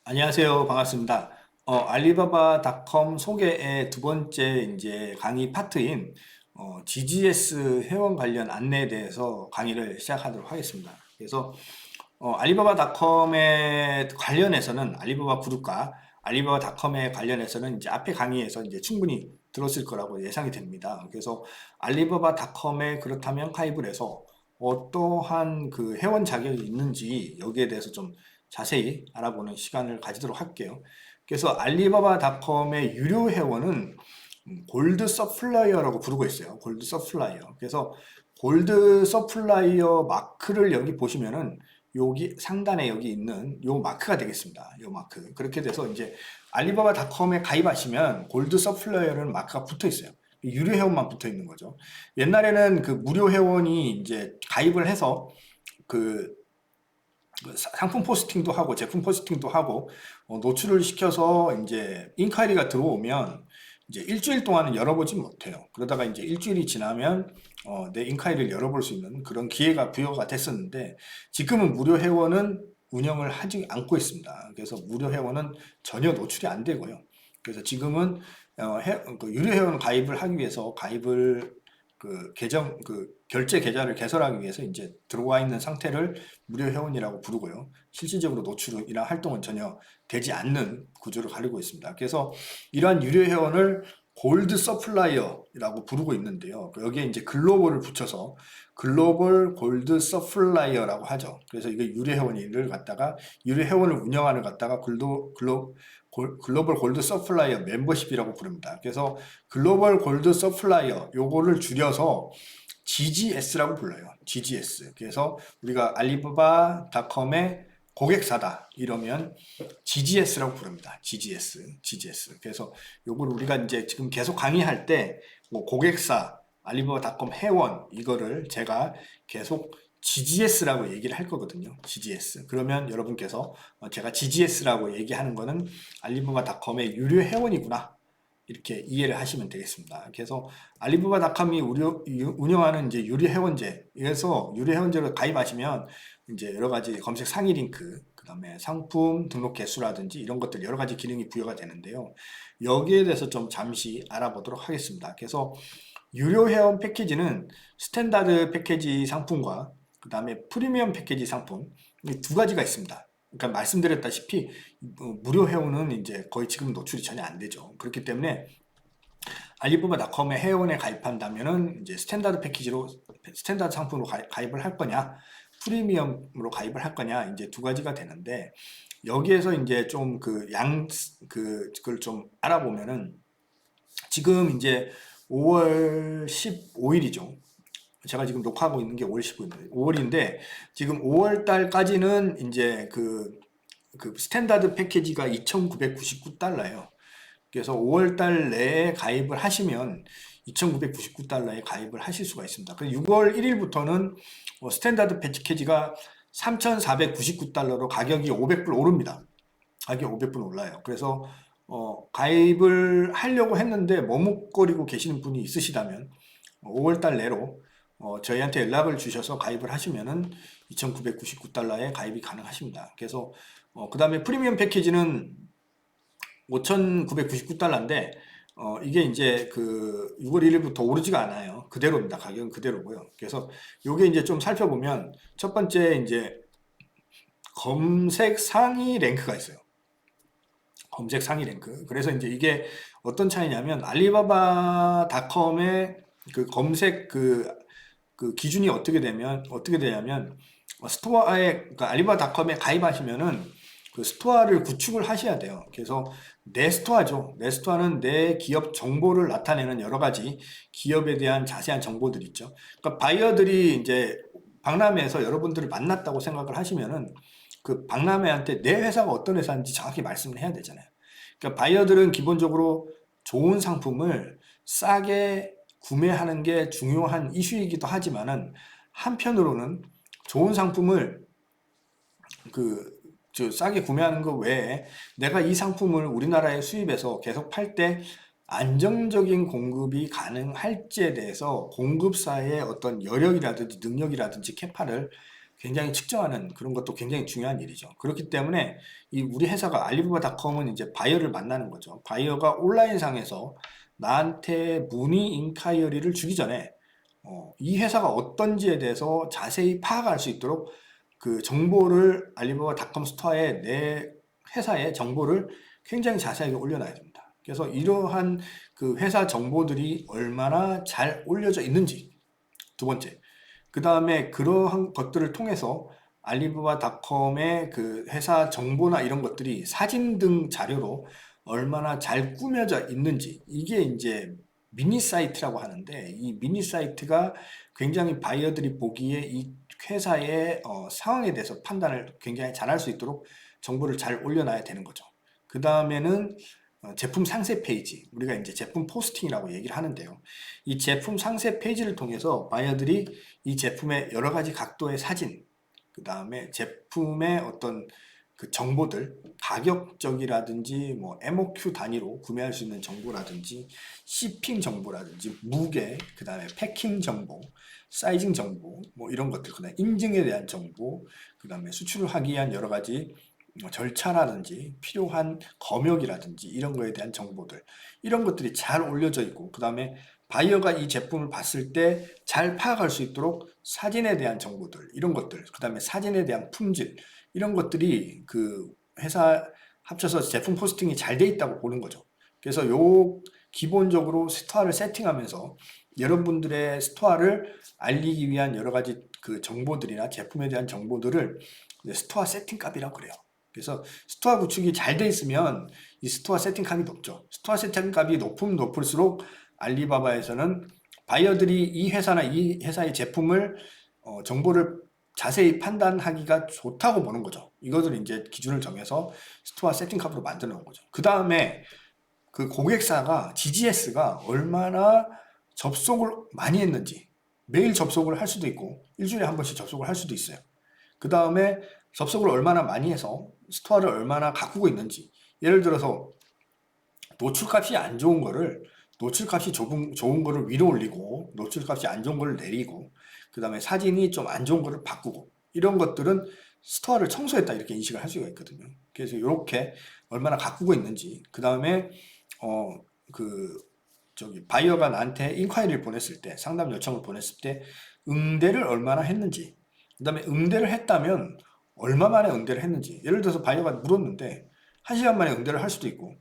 안녕하세요. 반갑습니다. 알리바바닷컴 소개의 두 번째 이제 강의 파트인 GGS 회원 관련 안내에 대해서 강의를 시작하도록 하겠습니다. 그래서 알리바바닷컴에 관련해서는 알리바바 그룹과 알리바바닷컴에 관련해서는 이제 앞에 강의에서 이제 충분히 들었을 거라고 예상이 됩니다. 그래서 알리바바닷컴에 그렇다면 가입을 해서 어떠한 그 회원 자격이 있는지 여기에 대해서 좀 자세히 알아보는 시간을 가지도록 할게요. 그래서 알리바바닷컴의 유료 회원은 골드 서플라이어라고 부르고 있어요. 골드 서플라이어. 그래서 골드 서플라이어 마크를 여기 보시면은 여기 상단에 여기 있는 요 마크가 되겠습니다. 요 마크. 그렇게 돼서 이제 알리바바닷컴에 가입하시면 골드 서플라이어라는 마크가 붙어 있어요. 유료 회원만 붙어 있는 거죠. 옛날에는 그 무료 회원이 이제 가입을 해서 그 상품 포스팅도 하고 제품 포스팅도 하고 노출을 시켜서 이제 인콰이리가 들어오면 이제 일주일 동안은 열어보지 못해요. 그러다가 이제 일주일이 지나면 내 인콰이리를 열어볼 수 있는 그런 기회가 부여가 됐었는데 지금은 무료 회원은 운영을 하지 않고 있습니다. 그래서 무료 회원은 전혀 노출이 안 되고요. 그래서 지금은 그 유료 회원 가입을 하기 위해서 가입을 그 계정 그 결제 계좌를 개설하기 위해서 이제 들어와 있는 상태를 무료 회원이라고 부르고요. 실질적으로 노출이나 활동은 전혀 되지 않는 구조를 가리고 있습니다. 그래서 이러한 유료 회원을 골드 서플라이어라고 부르고 있는데요. 여기에 이제 글로벌을 붙여서 글로벌 골드 서플라이어라고 하죠. 그래서 이게 유료 회원을 갖다가 유료 회원을 운영하는 갖다가 글로벌 골드 서플라이어 멤버십이라고 부릅니다. 그래서 글로벌 골드 서플라이어 요거를 줄여서 GGS라고 불러요. GGS. 그래서 우리가 알리바바닷컴의 고객사다 이러면 GGS라고 부릅니다. GGS. 그래서 요걸 우리가 이제 지금 계속 강의할 때 뭐 고객사, 알리바바닷컴 회원 이거를 제가 계속 GGS라고 얘기를 할 거거든요. GGS. 그러면 여러분께서 제가 GGS라고 얘기하는 거는 알리바바닷컴의 유료 회원이구나. 이렇게 이해를 하시면 되겠습니다. 그래서 알리바바닷컴이 운영하는 이제 유료 회원제, 그래서 유료 회원제로 가입하시면 이제 여러 가지 검색 상위 링크, 그다음에 상품 등록 개수라든지 이런 것들 여러 가지 기능이 부여가 되는데요. 여기에 대해서 좀 잠시 알아보도록 하겠습니다. 그래서 유료 회원 패키지는 스탠다드 패키지 상품과 그다음에 프리미엄 패키지 상품 이 두 가지가 있습니다. 그러니까 말씀드렸다시피 무료 회원은 이제 거의 지금 노출이 전혀 안 되죠. 그렇기 때문에 알리바바닷컴에 회원에 가입한다면은 이제 스탠다드 상품으로 가입을 할 거냐, 프리미엄으로 가입을 할 거냐 이제 두 가지가 되는데 여기에서 이제 좀 그걸 좀 알아보면은 지금 이제 5월 15일이죠. 제가 지금 녹화하고 있는 게 5월 15일인데, 5월인데, 지금 5월 달까지는 이제 그 스탠다드 패키지가 2,999달러예요. 그래서 5월 달 내에 가입을 하시면 2,999달러에 가입을 하실 수가 있습니다. 그래서 6월 1일부터는 스탠다드 패키지가 3,499달러로 가격이 500불 오릅니다. 가격이 500불 올라요. 그래서 가입을 하려고 했는데 머뭇거리고 계시는 분이 있으시다면 5월달 내로 저희한테 연락을 주셔서 가입을 하시면은 2,999달러에 가입이 가능하십니다. 그래서 그 다음에 프리미엄 패키지는 5,999달러인데 이게 이제 그 6월 1일부터 오르지가 않아요. 그대로입니다. 가격은 그대로고요. 그래서 요게 이제 좀 살펴보면 첫 번째 이제 검색 상위 랭크가 있어요. 검색 상위 랭크. 그래서 이제 이게 어떤 차이냐면 알리바바닷컴의 그 검색 그 기준이 어떻게 되냐면 스토어에 그러니까 알리바바닷컴에 가입하시면은 그 스토어를 구축을 하셔야 돼요. 그래서 내 스토어죠. 내 스토어는 내 기업 정보를 나타내는 여러 가지 기업에 대한 자세한 정보들 있죠. 그러니까 바이어들이 이제 박람회에서 여러분들을 만났다고 생각을 하시면은 그 박람회한테 내 회사가 어떤 회사인지 정확히 말씀을 해야 되잖아요. 그러니까 바이어들은 기본적으로 좋은 상품을 싸게 구매하는 게 중요한 이슈이기도 하지만은 한편으로는 좋은 상품을 싸게 구매하는 것 외에 내가 이 상품을 우리나라에 수입해서 계속 팔 때 안정적인 공급이 가능할지에 대해서 공급사의 어떤 여력이라든지 능력이라든지 캐파를 굉장히 측정하는 그런 것도 굉장히 중요한 일이죠. 그렇기 때문에 이 우리 회사가 알리바바닷컴은 이제 바이어를 만나는 거죠. 바이어가 온라인상에서 나한테 문의 인카이어리를 주기 전에 이 회사가 어떤지에 대해서 자세히 파악할 수 있도록 그 정보를 알리바바닷컴 스토어에 내 회사의 정보를 굉장히 자세하게 올려놔야 됩니다. 그래서 이러한 그 회사 정보들이 얼마나 잘 올려져 있는지 두 번째, 그 다음에 그러한 것들을 통해서 알리바바닷컴의 그 회사 정보나 이런 것들이 사진 등 자료로 얼마나 잘 꾸며져 있는지 이게 이제 미니 사이트라고 하는데 이 미니 사이트가 굉장히 바이어들이 보기에 이 회사의 상황에 대해서 판단을 굉장히 잘 할 수 있도록 정보를 잘 올려놔야 되는 거죠. 그 다음에는 제품 상세 페이지, 우리가 이제 제품 포스팅이라고 얘기를 하는데요. 이 제품 상세 페이지를 통해서 바이어들이 이 제품의 여러 가지 각도의 사진, 그 다음에 제품의 어떤 그 정보들, 가격적이라든지 뭐 MOQ 단위로 구매할 수 있는 정보라든지 shipping 정보라든지 무게, 그 다음에 패킹 정보, 사이징 정보, 뭐 이런 것들, 그 다음에 인증에 대한 정보, 그 다음에 수출을 하기 위한 여러 가지 절차라든지 필요한 검역이라든지 이런 거에 대한 정보들, 이런 것들이 잘 올려져 있고, 그 다음에 바이어가 이 제품을 봤을 때 잘 파악할 수 있도록 사진에 대한 정보들, 이런 것들, 그 다음에 사진에 대한 품질, 이런 것들이 그 회사 합쳐서 제품 포스팅이 잘 돼 있다고 보는 거죠. 그래서 요 기본적으로 스토어를 세팅하면서 여러분들의 스토어를 알리기 위한 여러 가지 그 정보들이나 제품에 대한 정보들을 스토어 세팅 값이라고 그래요. 그래서 스토어 구축이 잘 돼 있으면 이 스토어 세팅 값이 높죠. 스토어 세팅 값이 높으면 높을수록 알리바바에서는 바이어들이 이 회사나 이 회사의 제품을 정보를 자세히 판단하기가 좋다고 보는 거죠. 이것을 이제 기준을 정해서 스토어 세팅 값으로 만들어 놓은 거죠. 그 다음에 그 고객사가 GGS가 얼마나 접속을 많이 했는지, 매일 접속을 할 수도 있고 일주일에 한 번씩 접속을 할 수도 있어요. 그 다음에 접속을 얼마나 많이 해서 스토어를 얼마나 가꾸고 있는지, 예를 들어서 노출값이 안 좋은 거를 노출값이 좋은 거를 위로 올리고 노출값이 안 좋은 거를 내리고, 그 다음에 사진이 좀 안 좋은 거를 바꾸고, 이런 것들은 스토어를 청소했다 이렇게 인식을 할 수가 있거든요. 그래서 이렇게 얼마나 가꾸고 있는지, 그 다음에 바이어가 나한테 인콰이리를 보냈을 때, 상담 요청을 보냈을 때 응대를 얼마나 했는지, 그 다음에 응대를 했다면 얼마 만에 응대를 했는지, 예를 들어서 바이어가 물었는데 1시간 만에 응대를 할 수도 있고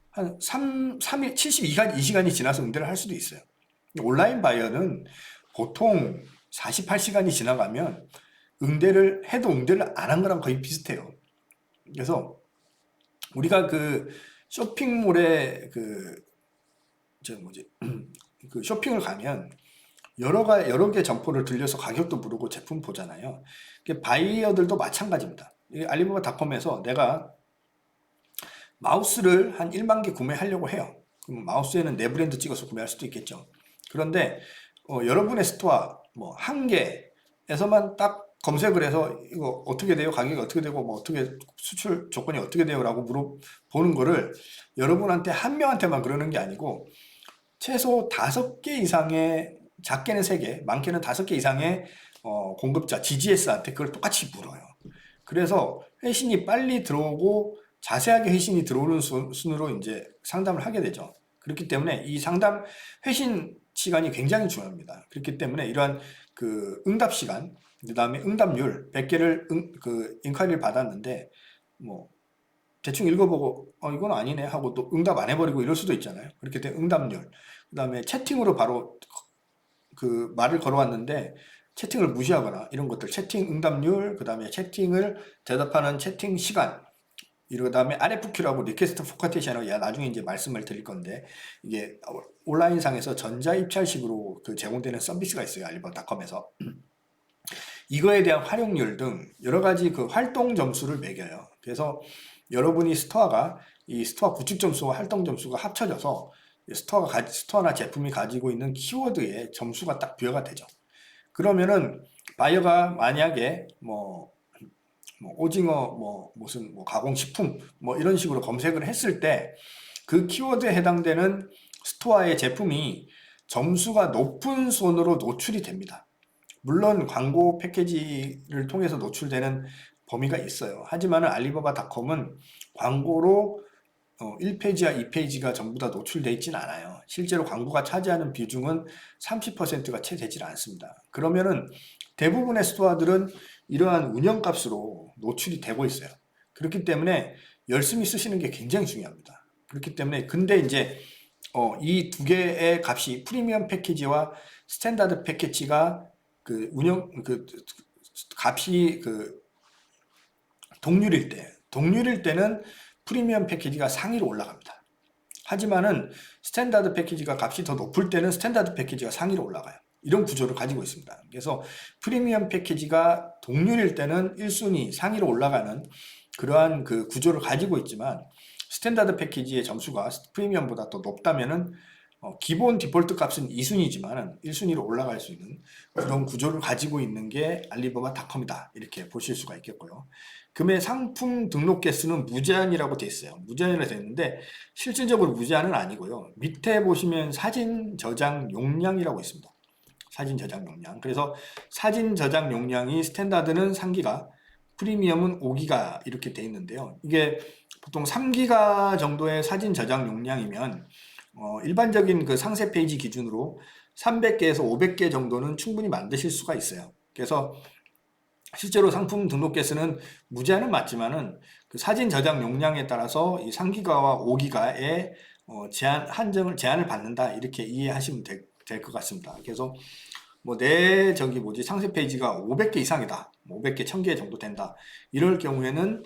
한 3일 72시간이 지나서 응대를 할 수도 있어요. 온라인 바이어는 보통 48시간이 지나가면 응대를 해도 응대를 안 한 거랑 거의 비슷해요. 그래서 우리가 그 쇼핑몰에 그 쇼핑을 가면 여러 개 점포를 들려서 가격도 물어보고 제품 보잖아요. 바이어들도 마찬가지입니다. 알리바바닷컴에서 내가 마우스를 한 1만 개 구매하려고 해요. 그럼 마우스에는 내 브랜드 찍어서 구매할 수도 있겠죠. 그런데 여러분의 스토어 뭐 한 개에서만 딱 검색을 해서 이거 어떻게 돼요? 가격이 어떻게 되고 뭐 어떻게 수출 조건이 어떻게 돼요? 라고 물어보는 거를 여러분한테 한 명한테만 그러는 게 아니고 최소 5개 이상의, 작게는 3개, 많게는 5개 이상의 공급자 GGS한테 그걸 똑같이 물어요. 그래서 회신이 빨리 들어오고 자세하게 회신이 들어오는 순으로 이제 상담을 하게 되죠. 그렇기 때문에 이 상담 회신 시간이 굉장히 중요합니다. 그렇기 때문에 이러한 그 응답 시간, 그 다음에 응답률 100개를 인콰이리를 받았는데 뭐 대충 읽어보고 이건 아니네 하고 또 응답 안 해버리고 이럴 수도 있잖아요. 그렇게 된 응답률, 그 다음에 채팅으로 바로 그 말을 걸어왔는데 채팅을 무시하거나 이런 것들, 채팅 응답률, 그 다음에 채팅을 대답하는 채팅 시간, 그 다음에 RFQ라고 리퀘스트 포커테이션을 나중에 이제 말씀을 드릴 건데, 이게 온라인상에서 전자입찰식으로 그 제공되는 서비스가 있어요. 알리바바닷컴에서. 이거에 대한 활용률 등 여러 가지 그 활동 점수를 매겨요. 그래서 여러분이 스토어가 이 스토어 구축 점수와 활동 점수가 합쳐져서 스토어나 제품이 가지고 있는 키워드에 점수가 딱 부여가 되죠. 그러면은 바이어가 만약에 뭐 오징어 무슨 가공식품 이런 식으로 검색을 했을 때 그 키워드에 해당되는 스토어의 제품이 점수가 높은 순으로 노출이 됩니다. 물론 광고 패키지를 통해서 노출되는 범위가 있어요. 하지만 알리바바닷컴은 광고로 1페이지와 2페이지가 전부 다 노출되어 있진 않아요. 실제로 광고가 차지하는 비중은 30%가 채 되질 않습니다. 그러면은 대부분의 스토어들은 이러한 운영값으로 노출이 되고 있어요. 그렇기 때문에 열심히 쓰시는 게 굉장히 중요합니다. 그렇기 때문에 근데 이제 이 두 개의 값이 프리미엄 패키지와 스탠다드 패키지가 그 값이 동률일 때는 프리미엄 패키지가 상위로 올라갑니다. 하지만은 스탠다드 패키지가 값이 더 높을 때는 스탠다드 패키지가 상위로 올라가요. 이런 구조를 가지고 있습니다. 그래서 프리미엄 패키지가 동률일 때는 1순위 상위로 올라가는 그러한 그 구조를 가지고 있지만 스탠다드 패키지의 점수가 프리미엄보다 더 높다면은 기본 디폴트 값은 2순위지만 1순위로 올라갈 수 있는 그런 구조를 가지고 있는 게 알리바바닷컴이다. 이렇게 보실 수가 있겠고요. 금의 상품 등록 개수는 무제한이라고 되어 있어요. 무제한이라고 되어 있는데 실질적으로 무제한은 아니고요. 밑에 보시면 사진 저장 용량이라고 있습니다. 사진 저장 용량. 그래서 사진 저장 용량이 스탠다드는 3기가, 프리미엄은 5기가 이렇게 되어 있는데요. 이게 보통 3기가 정도의 사진 저장 용량이면 일반적인 그 상세 페이지 기준으로 300개에서 500개 정도는 충분히 만드실 수가 있어요. 그래서 실제로 상품 등록 개수는 무제한은 맞지만은 그 사진 저장 용량에 따라서 이 3기가와 5기가의 제한을 받는다 이렇게 이해하시면 될 것 같습니다. 그래서 뭐 내 상세 페이지가 500개 이상이다, 500개, 1000개 정도 된다 이럴 경우에는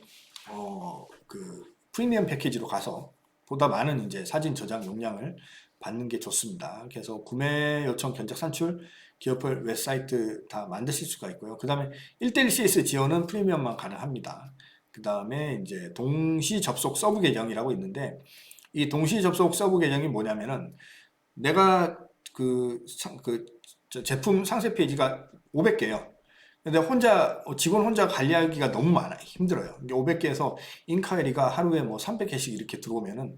그 프리미엄 패키지로 가서 보다 많은 이제 사진 저장 용량을 받는 게 좋습니다. 그래서 구매 요청 견적 산출 기업별 웹사이트 다 만드실 수가 있고요. 그 다음에 1:1 CS 지원은 프리미엄만 가능합니다. 그 다음에 이제 동시 접속 서브 계정이라고 있는데 이 동시 접속 서브 계정이 뭐냐면은 내가 제품 상세 페이지가 500개예요. 근데 직원 혼자 관리하기가 너무 많아요. 힘들어요. 500개에서 인카이리가 하루에 뭐 300개씩 이렇게 들어오면은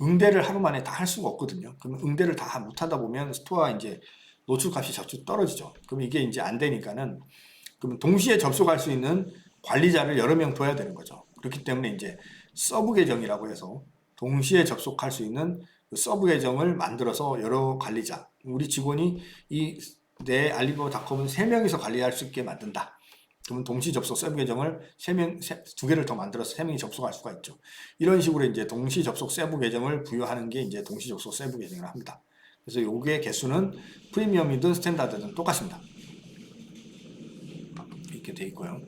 응대를 하루 만에 다 할 수가 없거든요. 그럼 응대를 다 못 하다 보면 스토어 이제 노출값이 자주 떨어지죠. 그럼 이게 이제 안 되니까는 그럼 동시에 접속할 수 있는 관리자를 여러 명 둬야 되는 거죠. 그렇기 때문에 이제 서브 계정이라고 해서 동시에 접속할 수 있는 그 서브 계정을 만들어서 여러 관리자, 우리 직원이 내 알리바바닷컴은 3명이서 관리할 수 있게 만든다. 그러면 동시 접속 서브 계정을 2개를 더 만들어서 3명이 접속할 수가 있죠. 이런 식으로 이제 동시 접속 서브 계정을 부여하는 게 이제 동시 접속 서브 계정을 합니다. 그래서 요게 개수는 프리미엄이든 스탠다드든 똑같습니다. 이렇게 돼 있고요.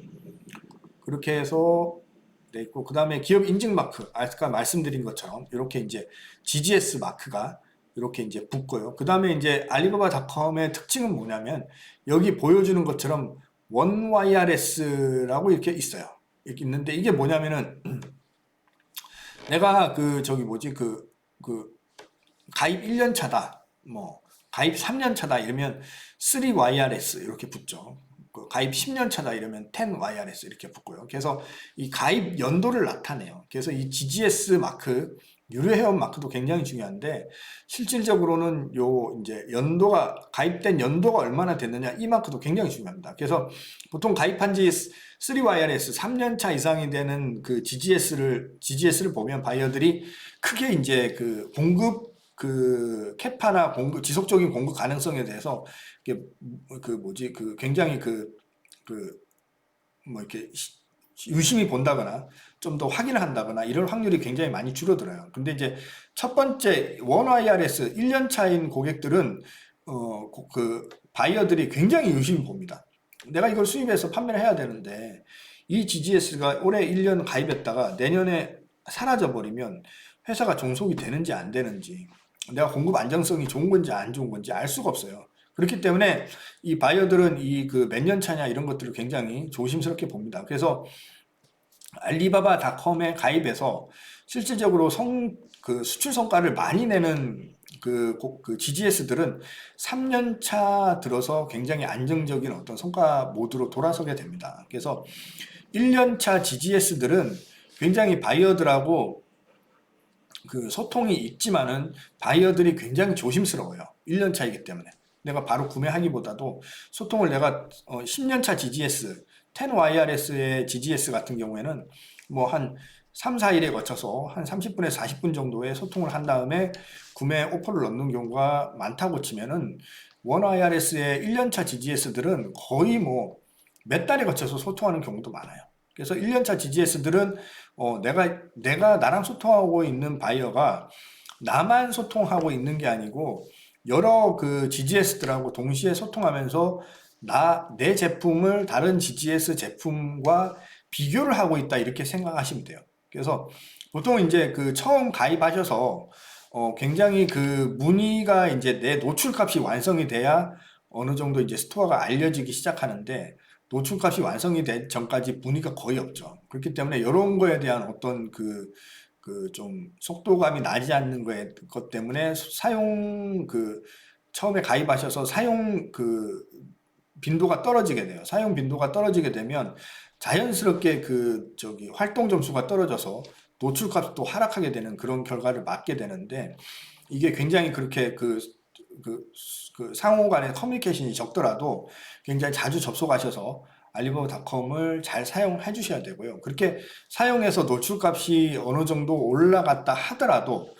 그렇게 해서 돼 있고, 그 다음에 기업 인증 마크, 아까 말씀드린 것처럼 이렇게 이제 GGS 마크가 이렇게 이제 붙고요. 그 다음에 이제 알리바바닷컴의 특징은 뭐냐면 여기 보여주는 것처럼 원와이어레스라고 이렇게 있어요. 이렇게 있는데 이게 뭐냐면은 내가 가입 1년 차다, 뭐 가입 3년 차다 이러면 3YRS 이렇게 붙죠. 가입 10년 차다 이러면 10YRS 이렇게 붙고요. 그래서 이 가입 연도를 나타내요. 그래서 이 GGS 마크, 유료 회원 마크도 굉장히 중요한데 실질적으로는 이제 가입된 연도가 얼마나 됐느냐 이 마크도 굉장히 중요합니다. 그래서 보통 가입한 지 3YRS 3년 차 이상이 되는 그 GGS를 보면 바이어들이 크게 이제 캐파나 지속적인 공급 가능성에 대해서 굉장히 이렇게 유심히 본다거나 좀 더 확인을 한다거나 이럴 확률이 굉장히 많이 줄어들어요. 근데 이제 첫 번째 원IRS 1년 차인 고객들은 바이어들이 굉장히 유심히 봅니다. 내가 이걸 수입해서 판매를 해야 되는데 이 GGS가 올해 1년 가입했다가 내년에 사라져 버리면 회사가 종속이 되는지 안 되는지, 내가 공급 안정성이 좋은 건지 안 좋은 건지 알 수가 없어요. 그렇기 때문에 이 바이어들은 몇 년 차냐 이런 것들을 굉장히 조심스럽게 봅니다. 그래서 알리바바닷컴에 가입해서 실질적으로 수출 성과를 많이 내는 GGS들은 3년 차 들어서 굉장히 안정적인 어떤 성과 모드로 돌아서게 됩니다. 그래서 1년 차 GGS들은 굉장히 바이어들하고 소통이 있지만은 바이어들이 굉장히 조심스러워요. 1년 차이기 때문에. 내가 바로 구매하기보다도 소통을 내가 10년차 GGS, 10YRS의 GGS 같은 경우에는 뭐 한 3, 4일에 거쳐서 한 30분에서 40분 정도의 소통을 한 다음에 구매 오퍼를 넣는 경우가 많다고 치면은 1IRS의 1년차 GGS들은 거의 뭐 몇 달에 거쳐서 소통하는 경우도 많아요. 그래서 1년차 GGS들은 내가 나랑 소통하고 있는 바이어가 나만 소통하고 있는 게 아니고 여러 그 GGS들하고 동시에 소통하면서 내 제품을 다른 GGS 제품과 비교를 하고 있다 이렇게 생각하시면 돼요. 그래서 보통 이제 그 처음 가입하셔서 굉장히 그 문의가 이제 내 노출값이 완성이 돼야 어느 정도 이제 스토어가 알려지기 시작하는데 노출값이 완성이 되기 전까지 문의가 거의 없죠. 그렇기 때문에 이런 거에 대한 어떤 그 좀 속도감이 나지 않는 것 때문에 처음에 가입하셔서 사용 빈도가 떨어지게 돼요. 사용 빈도가 떨어지게 되면 자연스럽게 활동 점수가 떨어져서 노출값도 하락하게 되는 그런 결과를 맞게 되는데 이게 굉장히 그렇게 상호 간의 커뮤니케이션이 적더라도 굉장히 자주 접속하셔서 알리바바닷컴을 잘 사용해 주셔야 되고요. 그렇게 사용해서 노출값이 어느 정도 올라갔다 하더라도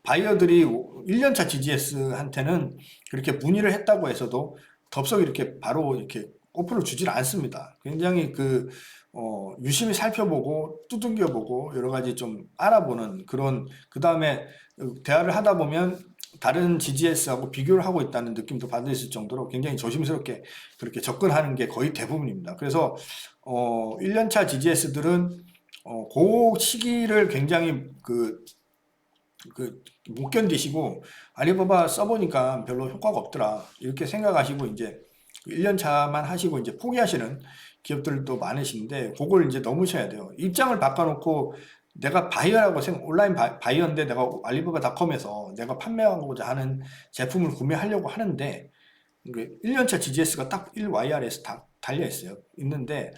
바이어들이 1년차 GGS한테는 그렇게 문의를 했다고 해서도 덥석 이렇게 바로 이렇게 오프를 주질 않습니다. 굉장히 유심히 살펴보고 두들겨보고 여러 가지 좀 알아보는 그 다음에 대화를 하다 보면 다른 GGS하고 비교를 하고 있다는 느낌도 받으실 정도로 굉장히 조심스럽게 그렇게 접근하는 게 거의 대부분입니다. 그래서 1년차 GGS들은 그 시기를 굉장히 못 견디시고 알리바바 써보니까 별로 효과가 없더라 이렇게 생각하시고 이제 1년차만 하시고 이제 포기하시는 기업들도 많으신데 그걸 이제 넘으셔야 돼요. 입장을 바꿔놓고 내가 바이어라고 온라인 바이어인데 내가 알리바바닷컴에서 내가 판매하고자 하는 제품을 구매하려고 하는데 1년차 GGS가 딱 1YR에서 다 달려있어요. 있는데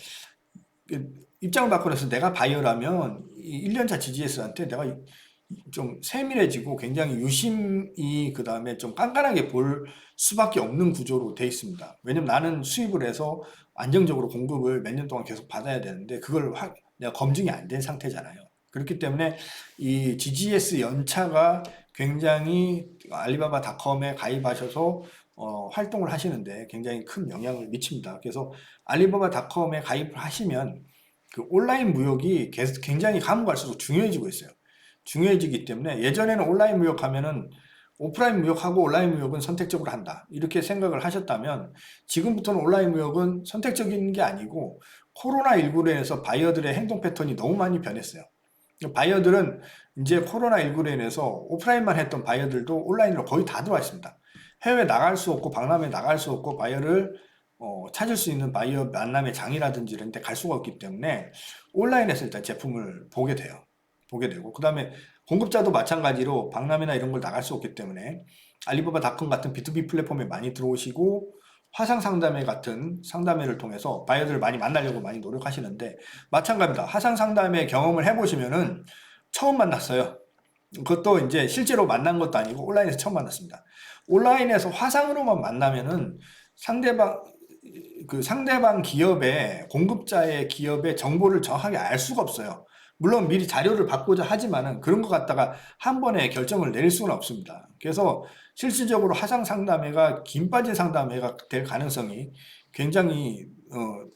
입장을 바꿔서 내가 바이어라면 1년차 GGS한테 내가 좀 세밀해지고 굉장히 유심히 그 다음에 좀 깐깐하게 볼 수밖에 없는 구조로 돼 있습니다. 왜냐면 나는 수입을 해서 안정적으로 공급을 몇 년 동안 계속 받아야 되는데 그걸 내가 검증이 안 된 상태잖아요. 그렇기 때문에 이 GGS 연차가 굉장히 알리바바닷컴에 가입하셔서 활동을 하시는데 굉장히 큰 영향을 미칩니다. 그래서 알리바바닷컴에 가입을 하시면 그 온라인 무역이 굉장히 가면 갈수록 중요해지고 있어요. 중요해지기 때문에 예전에는 온라인 무역하면은 오프라인 무역하고 온라인 무역은 선택적으로 한다 이렇게 생각을 하셨다면 지금부터는 온라인 무역은 선택적인 게 아니고 코로나19로 인해서 바이어들의 행동 패턴이 너무 많이 변했어요. 바이어들은 이제 코로나19로 인해서 오프라인만 했던 바이어들도 온라인으로 거의 다 들어와 있습니다. 해외 나갈 수 없고 박람회 나갈 수 없고 바이어를 찾을 수 있는 바이어 만남의 장이라든지 이런 데 갈 수가 없기 때문에 온라인에서 일단 제품을 보게 되고 그 다음에 공급자도 마찬가지로 박람회나 이런 걸 나갈 수 없기 때문에 알리바바닷컴 같은 B2B 플랫폼에 많이 들어오시고 화상 상담회 같은 상담회를 통해서 바이어들을 많이 만나려고 많이 노력하시는데 마찬가지입니다. 화상 상담회 경험을 해보시면은 처음 만났어요. 그것도 이제 실제로 만난 것도 아니고 온라인에서 처음 만났습니다. 온라인에서 화상으로만 만나면은 상대방 기업의 공급자의 기업의 정보를 정확하게 알 수가 없어요. 물론 미리 자료를 받고자 하지만은 그런 것 갖다가 한 번에 결정을 내릴 수는 없습니다. 그래서 실질적으로 화상 상담회가 김 빠진 상담회가 될 가능성이 굉장히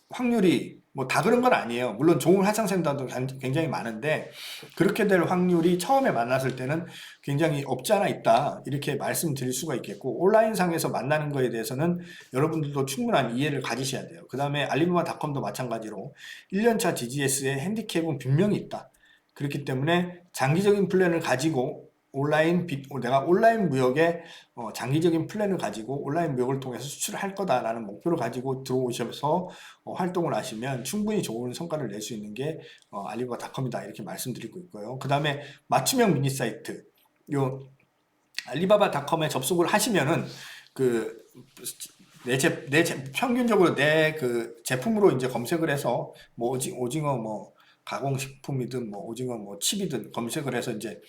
확률이 뭐 다 그런 건 아니에요. 물론 좋은 화상 상담도 굉장히 많은데 그렇게 될 확률이 처음에 만났을 때는 굉장히 없지 않아 있다 이렇게 말씀드릴 수가 있겠고 온라인상에서 만나는 거에 대해서는 여러분들도 충분한 이해를 가지셔야 돼요. 그 다음에 알리바바닷컴도 마찬가지로 1년차 GGS의 핸디캡은 분명히 있다. 그렇기 때문에 장기적인 플랜을 가지고 내가 온라인 무역에 장기적인 플랜을 가지고 온라인 무역을 통해서 수출을 할 거다라는 목표를 가지고 들어오셔서 활동을 하시면 충분히 좋은 성과를 낼 수 있는 게 알리바바닷컴이다 이렇게 말씀드리고 있고요. 그 다음에 맞춤형 미니 사이트 요 알리바바닷컴에 접속을 하시면은 평균적으로 내 제품으로 이제 검색을 해서 뭐 오징어 뭐 가공식품이든 뭐 오징어 뭐 칩이든 검색을 해서 이제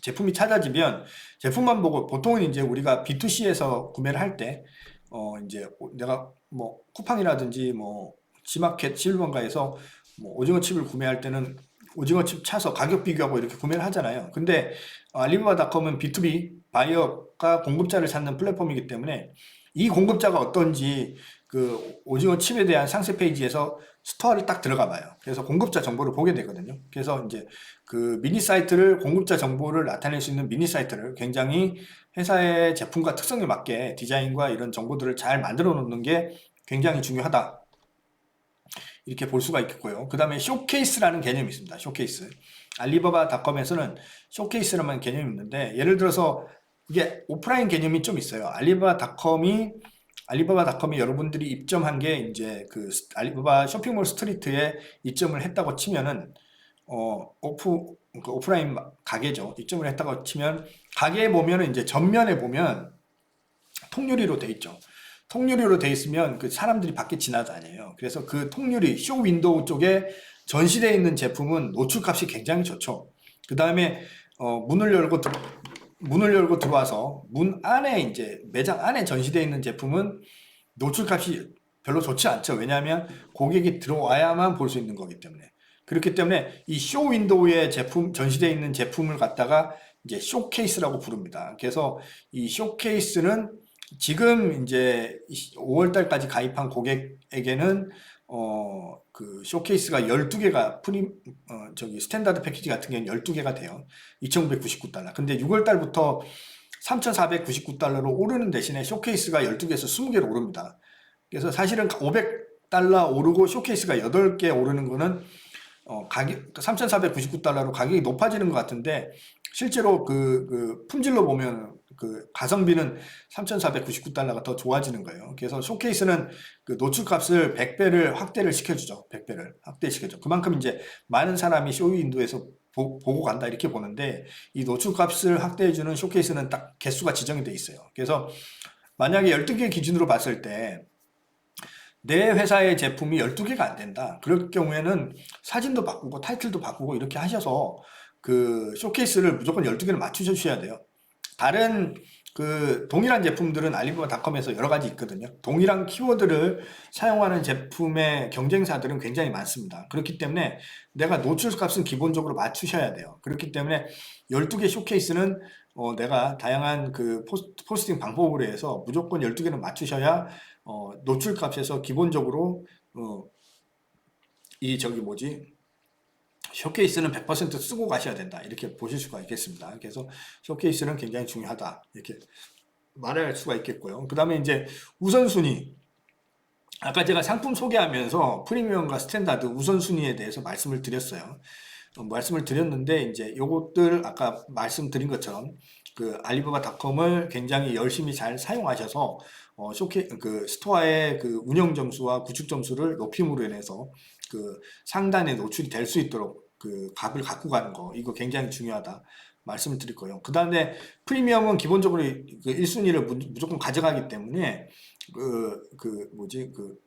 제품이 찾아지면 제품만 보고 보통은 이제 우리가 B2C에서 구매를 할 때 이제 내가 뭐 쿠팡이라든지 뭐 지마켓, 실버가에서 뭐 오징어 칩을 구매할 때는 오징어 칩 차서 가격 비교하고 이렇게 구매를 하잖아요. 근데 알리바바닷컴은 B2B 바이어가 공급자를 찾는 플랫폼이기 때문에 이 공급자가 어떤지 그 오징어 칩에 대한 상세 페이지에서 스토어를 딱 들어가 봐요. 그래서 공급자 정보를 보게 되거든요. 그래서 이제 그 미니 사이트를 공급자 정보를 나타낼 수 있는 미니 사이트를 굉장히 회사의 제품과 특성에 맞게 디자인과 이런 정보들을 잘 만들어 놓는 게 굉장히 중요하다. 이렇게 볼 수가 있겠고요. 그 다음에 쇼케이스라는 개념이 있습니다. 쇼케이스. 알리바바닷컴에서는 쇼케이스라는 개념이 있는데 예를 들어서 이게 오프라인 개념이 좀 있어요. 알리바바닷컴이 여러분들이 입점한 게 이제 그 알리바바 쇼핑몰 스트리트에 입점을 했다고 치면은 오프라인 가게죠. 입점을 했다고 치면 가게에 보면은 이제 전면에 보면 통유리로 돼 있죠. 통유리로 돼 있으면 그 사람들이 밖에 지나다녀요. 그래서 그 통유리 쇼 윈도우 쪽에 전시되어 있는 제품은 노출값이 굉장히 좋죠. 그 다음에 문을 열고 들어와서 문 안에 이제 매장 안에 전시되어 있는 제품은 노출값이 별로 좋지 않죠. 왜냐하면 고객이 들어와야만 볼 수 있는 거기 때문에. 그렇기 때문에 이 쇼 윈도우에 전시되어 있는 제품을 갖다가 이제 쇼케이스라고 부릅니다. 그래서 이 쇼케이스는 지금 이제 5월 달까지 가입한 고객에게는 그 쇼케이스가 12개가 저기 스탠다드 패키지 같은 경우는 12개가 돼요. 2,999달러. 근데 6월 달부터 3,499달러로 오르는 대신에 쇼케이스가 12개에서 20개로 오릅니다. 그래서 사실은 500달러 오르고 쇼케이스가 8개 오르는 거는 가격 3,499달러로 가격이 높아지는 것 같은데 실제로 그 품질로 보면 그 가성비는 3,499달러가 더 좋아지는 거예요. 그래서 쇼케이스는 그 노출값을 100배를 확대를 시켜주죠. 100배를 확대시켜줘. 그만큼 이제 많은 사람이 쇼 윈도우에서 보고 간다 이렇게 보는데 이 노출값을 확대해주는 쇼케이스는 딱 개수가 지정이 돼 있어요. 그래서 만약에 12개 기준으로 봤을 때 내 회사의 제품이 12개가 안 된다. 그럴 경우에는 사진도 바꾸고 타이틀도 바꾸고 이렇게 하셔서 그 쇼케이스를 무조건 12개를 맞추셔야 돼요. 다른 그 동일한 제품들은 알리바바닷컴에서 여러 가지 있거든요. 동일한 키워드를 사용하는 제품의 경쟁사들은 굉장히 많습니다. 그렇기 때문에 내가 노출값은 기본적으로 맞추셔야 돼요. 그렇기 때문에 12개 쇼케이스는 내가 다양한 그 포스팅 방법으로 해서 무조건 12개는 맞추셔야 노출값에서 기본적으로 이 저기 뭐지 쇼케이스는 100% 쓰고 가셔야 된다 이렇게 보실 수가 있겠습니다. 그래서 쇼케이스는 굉장히 중요하다 이렇게 말할 수가 있겠고요. 그 다음에 이제 우선순위, 아까 제가 상품 소개하면서 프리미엄과 스탠다드 우선순위에 대해서 말씀을 드렸어요. 말씀을 드렸는데 이제 요것들 아까 말씀드린 것처럼 그 알리바바닷컴을 굉장히 열심히 잘 사용하셔서 그 스토어의 그 운영 점수와 구축 점수를 높임으로 인해서 그 상단에 노출이 될 수 있도록 그 값을 갖고 가는 거 이거 굉장히 중요하다 말씀을 드릴 거예요. 그 다음에 프리미엄은 기본적으로 그 1순위를 무조건 가져가기 때문에 그 뭐지 그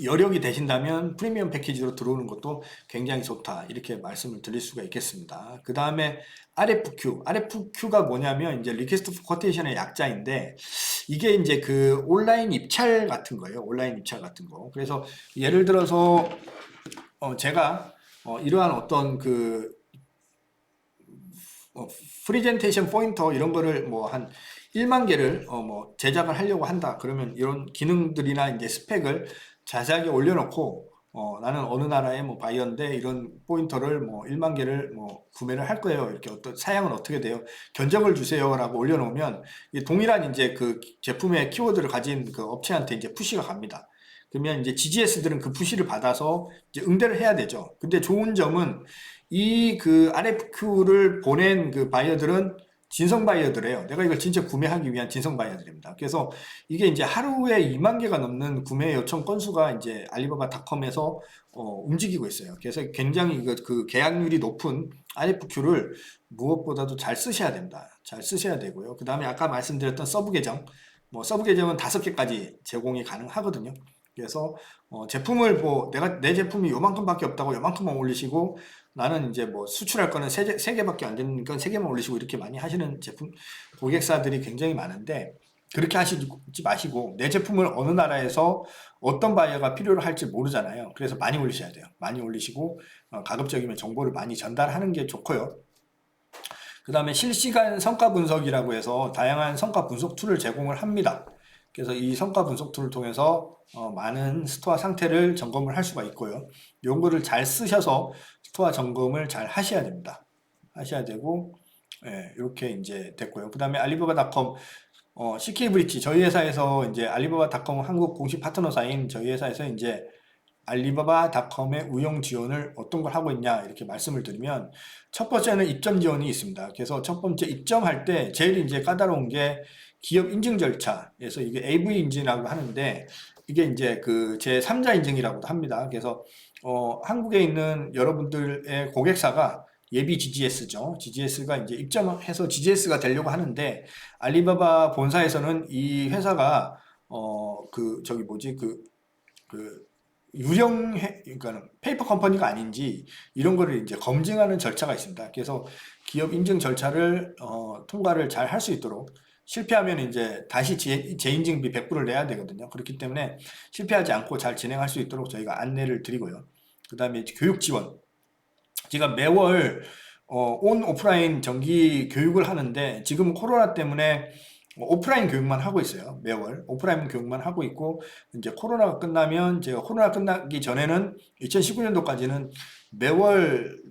여력이 되신다면 프리미엄 패키지로 들어오는 것도 굉장히 좋다 이렇게 말씀을 드릴 수가 있겠습니다. 그 다음에 RFQ가 뭐냐면 이제 리퀘스트 포 쿼테이션의 약자인데 이게 이제 그 온라인 입찰 같은 거예요. 온라인 입찰 같은 거. 그래서 예를 들어서 제가 이러한 어떤 그 프리젠테이션 포인터 이런 거를 뭐 한 1만 개를 뭐 제작을 하려고 한다. 그러면 이런 기능들이나 이제 스펙을 자세하게 올려놓고 나는 어느 나라의 뭐 바이어인데 이런 포인터를 뭐 1만 개를 뭐 구매를 할 거예요. 이렇게 사양은 어떻게 돼요? 견적을 주세요라고 올려놓으면 동일한 이제 그 제품의 키워드를 가진 그 업체한테 이제 푸시가 갑니다. 그러면 이제 GGS들은 그 푸시를 받아서 이제 응대를 해야 되죠. 근데 좋은 점은 이 그 RFQ를 보낸 그 바이어들은 진성 바이어들이에요. 내가 이걸 진짜 구매하기 위한 진성 바이어들입니다. 그래서 이게 이제 하루에 2만 개가 넘는 구매 요청 건수가 이제 알리바바닷컴에서 움직이고 있어요. 그래서 굉장히 그 계약률이 높은 RFQ를 무엇보다도 잘 쓰셔야 됩니다. 잘 쓰셔야 되고요. 그 다음에 아까 말씀드렸던 서브 계정, 뭐 서브 계정은 5개까지 제공이 가능하거든요. 그래서 제품을 뭐 내가 내 제품이 요만큼밖에 없다고 요만큼만 올리시고 나는 이제 뭐 수출할 거는 세 개밖에 안 되는 건 세 개만 올리시고 이렇게 많이 하시는 제품 고객사들이 굉장히 많은데 그렇게 하시지 마시고 내 제품을 어느 나라에서 어떤 바이어가 필요로 할지 모르잖아요. 그래서 많이 올리셔야 돼요. 많이 올리시고 가급적이면 정보를 많이 전달하는 게 좋고요. 그 다음에 실시간 성과 분석이라고 해서 다양한 성과 분석 툴을 제공을 합니다. 그래서 이 성과 분석 툴을 통해서 많은 스토어 상태를 점검을 할 수가 있고요. 이런 거를 잘 쓰셔서 스토어 점검을 잘 하셔야 됩니다. 하셔야 되고, 예, 이렇게 이제 됐고요. 그 다음에 알리바바닷컴 CK브리치 저희 회사에서 이제 알리바바닷컴 한국 공식 파트너사인 저희 회사에서 이제 알리바바닷컴의 운영 지원을 어떤 걸 하고 있냐 이렇게 말씀을 드리면 첫 번째는 입점 지원이 있습니다. 그래서 첫 번째 입점할 때 제일 이제 까다로운 게 기업 인증 절차에서 이게 AV 인증이라고 하는데 이게 이제 그 제3자 인증이라고도 합니다. 그래서 한국에 있는 여러분들의 고객사가 예비 GGS죠. GGS가 이제 입점해서 GGS가 되려고 하는데 알리바바 본사에서는 이 회사가 그 저기 뭐지 그 그러니까 페이퍼 컴퍼니가 아닌지 이런 거를 이제 검증하는 절차가 있습니다. 그래서 기업 인증 절차를 통과를 잘 할 수 있도록 실패하면 이제 다시 재인증비 100불을 내야 되거든요. 그렇기 때문에 실패하지 않고 잘 진행할 수 있도록 저희가 안내를 드리고요. 그 다음에 교육 지원. 제가 매월 온 오프라인 정기 교육을 하는데 지금 코로나 때문에 오프라인 교육만 하고 있어요. 매월 오프라인 교육만 하고 있고 이제 코로나가 끝나면 제가 코로나 끝나기 전에는 2019년도까지는 매월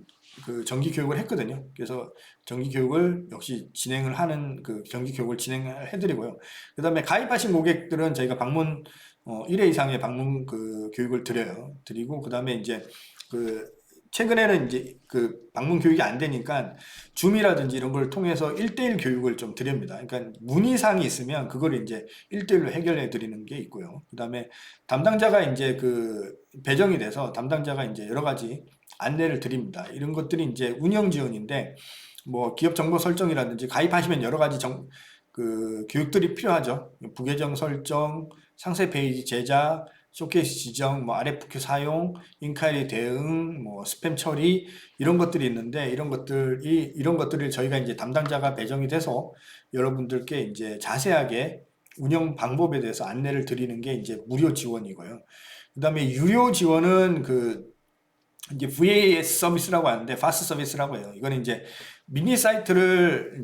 그 정기 교육을 했거든요. 그래서 정기 교육을 역시 진행을 하는 그 정기 교육을 진행해 드리고요. 그다음에 가입하신 고객들은 저희가 방문 1회 이상의 방문 그 교육을 드려요. 드리고 그다음에 이제 그 최근에는 이제 그 방문 교육이 안 되니까 줌이라든지 이런 걸 통해서 1대1 교육을 좀 드립니다. 그러니까 문의사항이 있으면 그걸 이제 1대1로 해결해 드리는 게 있고요. 그다음에 담당자가 이제 그 배정이 돼서 담당자가 이제 여러 가지 안내를 드립니다. 이런 것들이 이제 운영 지원인데 뭐 기업 정보 설정이라든지 가입하시면 여러 가지 그 교육들이 필요하죠. 부계정 설정, 상세 페이지 제작, 쇼케이스 지정, 뭐 RFQ 사용, 인카이리 대응, 뭐 스팸 처리 이런 것들이 있는데 이런 것들을 저희가 이제 담당자가 배정이 돼서 여러분들께 이제 자세하게 운영 방법에 대해서 안내를 드리는 게 이제 무료 지원이고요. 그다음에 유료 지원은 그 이제 VAS 서비스라고 하는데 파스트 서비스라고 해요. 이거는 이제 미니 사이트하고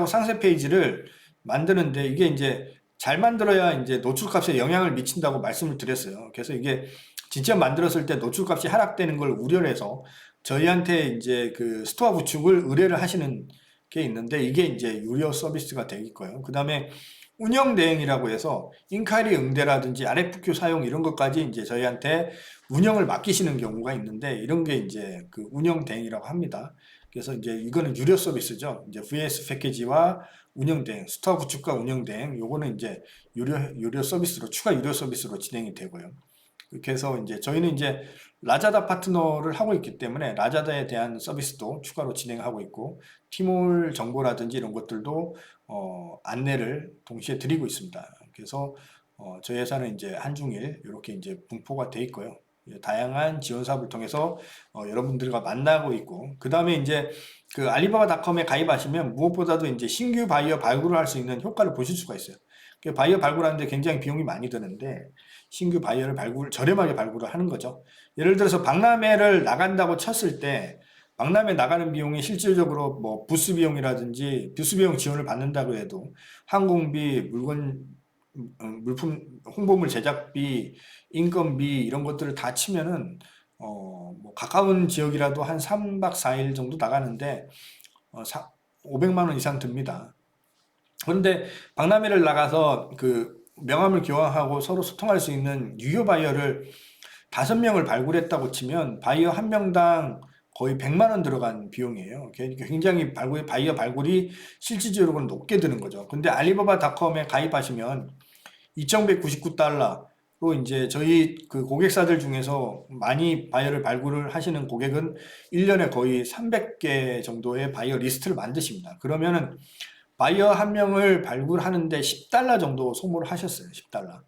상세 페이지를 만드는데 이게 이제 잘 만들어야 이제 노출값에 영향을 미친다고 말씀을 드렸어요. 그래서 이게 직접 만들었을 때 노출값이 하락되는 걸 우려를 해서 저희한테 이제 그 스토어 구축을 의뢰를 하시는 게 있는데 이게 이제 유료 서비스가 되겠고요. 그 다음에 운영 대행이라고 해서 인카이리 응대라든지 RFQ 사용 이런 것까지 이제 저희한테 운영을 맡기시는 경우가 있는데 이런 게 이제 그 운영 대행이라고 합니다. 그래서 이제 이거는 유료 서비스죠. 이제 VS 패키지와 운영 대행, 스토어 구축과 운영 대행 요거는 이제 유료 서비스로 추가 유료 서비스로 진행이 되고요. 그렇게 해서 이제 저희는 이제 라자다 파트너를 하고 있기 때문에 라자다에 대한 서비스도 추가로 진행하고 있고 티몰 정보라든지 이런 것들도 안내를 동시에 드리고 있습니다. 그래서 저희 회사는 이제 한중일 이렇게 이제 분포가 돼 있고요. 다양한 지원 사업을 통해서 여러분들과 만나고 있고 그 다음에 이제 그 알리바바닷컴에 가입하시면 무엇보다도 이제 신규 바이어 발굴을 할 수 있는 효과를 보실 수가 있어요. 바이어 발굴하는데 굉장히 비용이 많이 드는데 신규 바이어를 저렴하게 발굴을 하는 거죠. 예를 들어서 박람회를 나간다고 쳤을 때 박람회 나가는 비용이 실질적으로 뭐 부스 비용이라든지 부스 비용 지원을 받는다고 해도 항공비, 물품 홍보물 제작비, 인건비 이런 것들을 다 치면은 뭐 가까운 지역이라도 한 3박 4일 정도 나가는데 500만 원 이상 듭니다. 그런데 박람회를 나가서 그 명함을 교환하고 서로 소통할 수 있는 유료 바이어를 5명을 발굴했다고 치면 바이어 한 명당 거의 100만 원 들어간 비용이에요. 굉장히 바이어 발굴이 실질적으로는 높게 드는 거죠. 근데 알리바바닷컴에 가입하시면 2,199달러로 이제 저희 그 고객사들 중에서 많이 바이어를 발굴을 하시는 고객은 1년에 거의 300개 정도의 바이어 리스트를 만드십니다. 그러면은 바이어 한 명을 발굴하는데 10달러 정도 소모를 하셨어요. 10달러.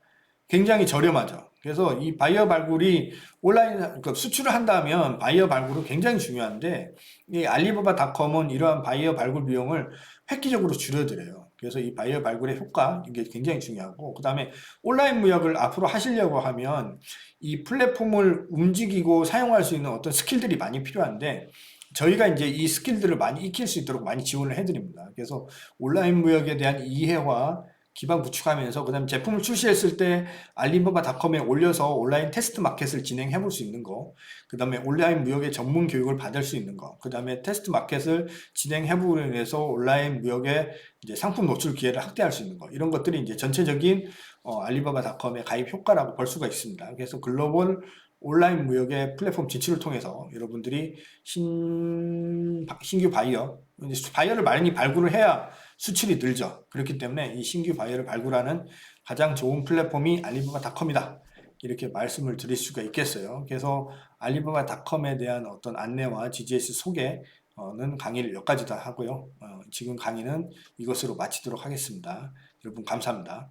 굉장히 저렴하죠. 그래서 이 바이어 발굴이 온라인 그러니까 수출을 한다면 바이어 발굴은 굉장히 중요한데 이 알리바바닷컴은 이러한 바이어 발굴 비용을 획기적으로 줄여드려요. 그래서 이 바이어 발굴의 효과 이게 굉장히 중요하고 그다음에 온라인 무역을 앞으로 하시려고 하면 이 플랫폼을 움직이고 사용할 수 있는 어떤 스킬들이 많이 필요한데 저희가 이제 이 스킬들을 많이 익힐 수 있도록 많이 지원을 해드립니다. 그래서 온라인 무역에 대한 이해와 기반 구축하면서 그다음에 제품을 출시했을 때 알리바바닷컴에 올려서 온라인 테스트 마켓을 진행해 볼 수 있는 거, 그다음에 온라인 무역의 전문 교육을 받을 수 있는 거, 그다음에 테스트 마켓을 진행해 보기 위해서 온라인 무역의 이제 상품 노출 기회를 확대할 수 있는 거, 이런 것들이 이제 전체적인 알리바바닷컴의 가입 효과라고 볼 수가 있습니다. 그래서 글로벌 온라인 무역의 플랫폼 진출을 통해서 여러분들이 신규 바이어, 바이어를 많이 발굴을 해야 수출이 늘죠. 그렇기 때문에 이 신규 바이어를 발굴하는 가장 좋은 플랫폼이 알리바바닷컴이다. 이렇게 말씀을 드릴 수가 있겠어요. 그래서 알리바바닷컴에 대한 어떤 안내와 GGS 소개는 강의를 여기까지 다 하고요. 지금 강의는 이것으로 마치도록 하겠습니다. 여러분 감사합니다.